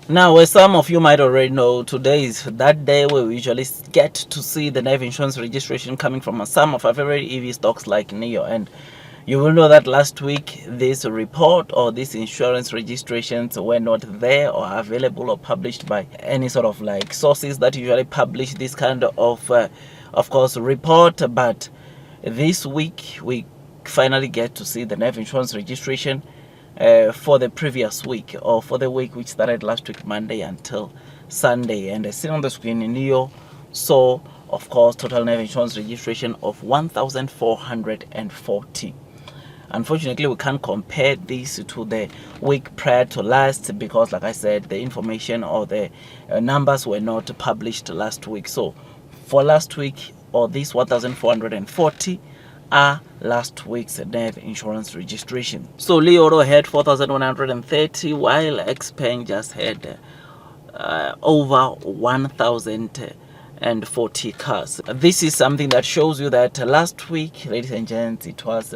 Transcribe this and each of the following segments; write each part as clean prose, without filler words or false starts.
Now, as some of you might already know, today is that day where we usually get to see the Nio insurance registration coming from some of our favorite EV stocks like Nio. And you will know that last week this report or these insurance registrations were not there or available or published by any sort of like sources that usually publish this kind of course, report. But this week we finally get to see the Nio insurance registration for the previous week or for the week which started last week Monday until Sunday. And I see on the screen Nio saw, of course, total Nio insurance registration of 1,440. Unfortunately, we can't compare this to the week prior to last because, like I said, the information or the numbers were not published last week. So for last week, or this 1,440 are last week's Nio insurance registration. So Leoro had 4,130 while Xpeng just had over 1,040 cars. This is something that shows you that last week, ladies and gents, it was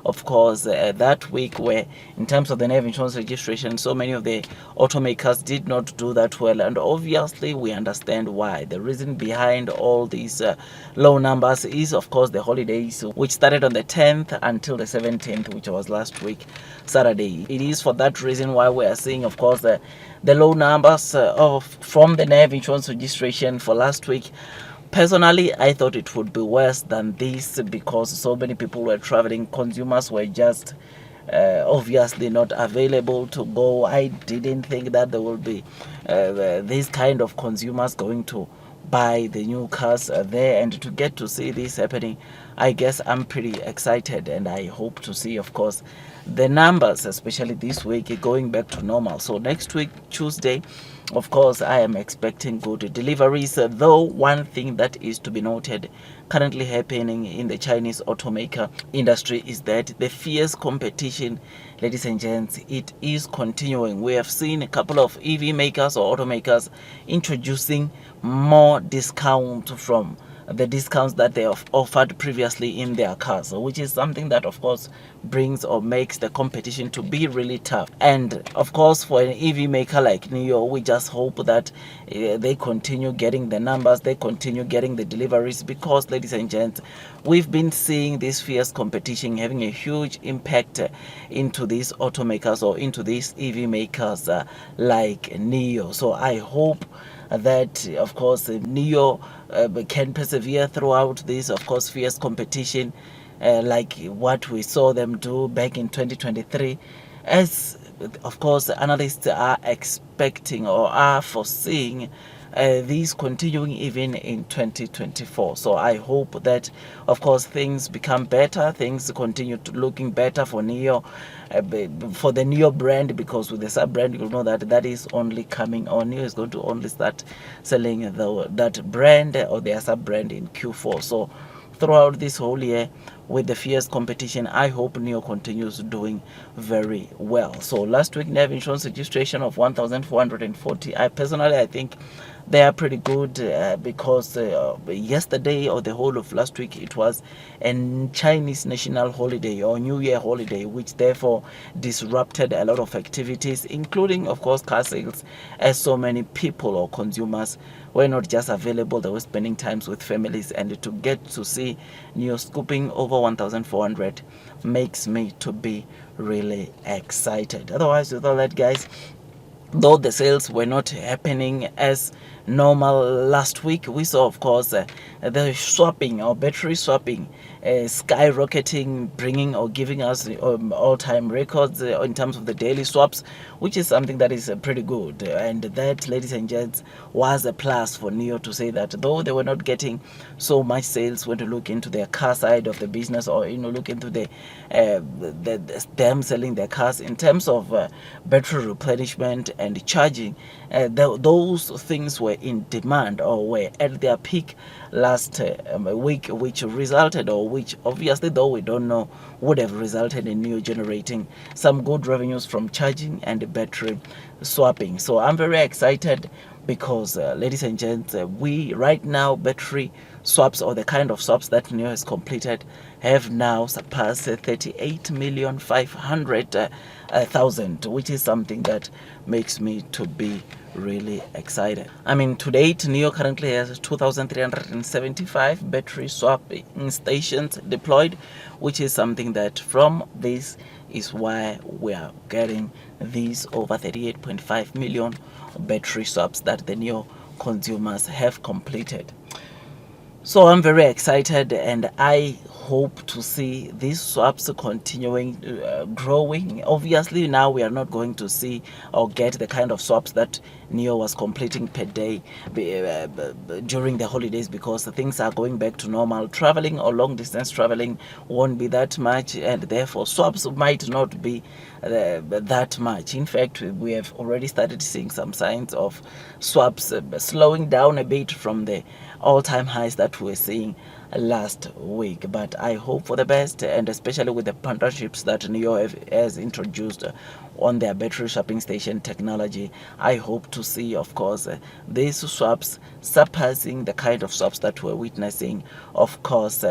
of course that week where in terms of the Nio insurance registration, so many of the automakers did not do that well, and obviously we understand why. The reason behind all these low numbers is of course the holidays, which started on the 10th until the 17th, which was last week Saturday. It is for that reason why we are seeing, of course, the low numbers from the Nio insurance registration for last week. Personally, I thought it would be worse than this because so many people were traveling. Consumers were just obviously not available to go. I didn't think that there will be these kind of consumers going to buy the new cars there, and to get to see this happening, I guess I'm pretty excited, and I hope to see, of course, the numbers, especially this week, going back to normal. So next week, Tuesday, of course, I am expecting good deliveries, though one thing that is to be noted currently happening in the Chinese automaker industry is that the fierce competition, ladies and gents, it is continuing. We have seen a couple of EV makers or automakers introducing more discount from the discounts that they have offered previously in their cars, which is something that of course brings or makes the competition to be really tough. And of course, for an EV maker like Nio, we just hope that they continue getting the numbers, they continue getting the deliveries, because ladies and gents, we've been seeing this fierce competition having a huge impact into these automakers or into these EV makers like Nio. So I hope that of course Nio can persevere throughout this, of course, fierce competition, like what we saw them do back in 2023, as of course analysts are expecting or are foreseeing these continuing even in 2024. So I hope that of course things become better, things continue to looking better for Nio, for the Nio brand, because with the sub brand you'll know that that is only coming, or Nio is going to only start selling that brand or their sub brand in Q4. So throughout this whole year, with the fierce competition, I hope Nio continues doing very well. So last week, Nio insurance registration of 1,440. I think they are pretty good because yesterday or the whole of last week it was a Chinese national holiday or New Year holiday, which therefore disrupted a lot of activities, including of course car sales, as so many people or consumers were not just available, they were spending times with families, and to get to see Nio scooping over 1,400 makes me to be really excited. Otherwise, with all that, guys, though the sales were not happening as normal last week, we saw of course the swapping or battery swapping skyrocketing, bringing or giving us all-time records in terms of the daily swaps, which is something that is pretty good. And that, ladies and gents, was a plus for Nio, to say that though they were not getting so much sales when you look into their car side of the business, or look into them selling their cars, in terms of battery replenishment and charging, those things were in demand or were at their peak last week, which resulted, or which obviously, though we don't know, would have resulted in Nio generating some good revenues from charging and battery swapping. So I'm very excited because ladies and gents, we right now, battery swaps, or the kind of swaps that Nio has completed, have now surpassed 38,500,000, which is something that makes me to be really excited. I mean, to date, Nio currently has 2,375 battery swapping stations deployed, which is something that from this is why we are getting these over 38.5 million battery swaps that the Nio consumers have completed. So I'm very excited, and I hope to see these swaps continuing growing. Obviously, now we are not going to see or get the kind of swaps that Nio was completing per day during the holidays, because things are going back to normal. Traveling or long distance traveling won't be that much, and therefore swaps might not be that much. In fact, we have already started seeing some signs of swaps slowing down a bit from the all-time highs that we were seeing last week. But I hope for the best, and especially with the partnerships that Nio has introduced on their battery swapping station technology, I hope to see, of course, these swaps surpassing the kind of swaps that we're witnessing, of course,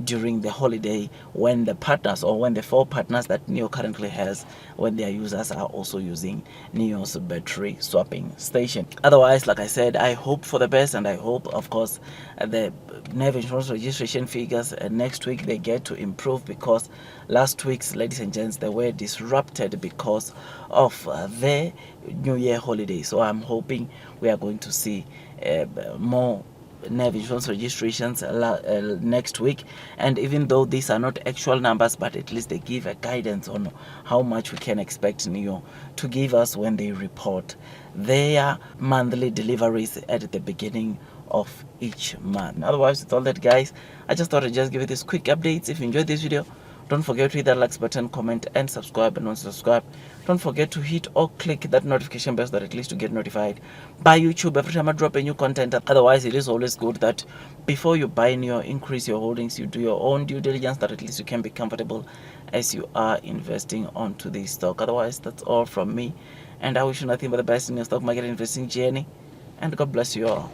during the holiday, when the partners, or when the 4 partners that Nio currently has, when their users are also using Nio's battery swapping station. Otherwise, like I said, I hope for the best, and I hope, of course, the Nio insurance registration figures next week they get to improve, because last week's, ladies and gents, they were disrupted because of the New Year holiday. So I'm hoping we are going to see more NEV insurance registrations next week. And even though these are not actual numbers, but at least they give a guidance on how much we can expect Nio to give us when they report their monthly deliveries at the beginning of each month. Otherwise, with all that, guys, I just thought I'd just give you this quick updates. If you enjoyed this video, don't forget to hit that like button, comment, and subscribe. And once you subscribe, don't forget to hit or click that notification bell so that at least you get notified by YouTube every time I drop a new content. Otherwise, it is always good that before you buy Nio, increase your holdings, you do your own due diligence, that at least you can be comfortable as you are investing onto this stock. Otherwise, that's all from me, and I wish you nothing but the best in your stock market investing journey, and God bless you all.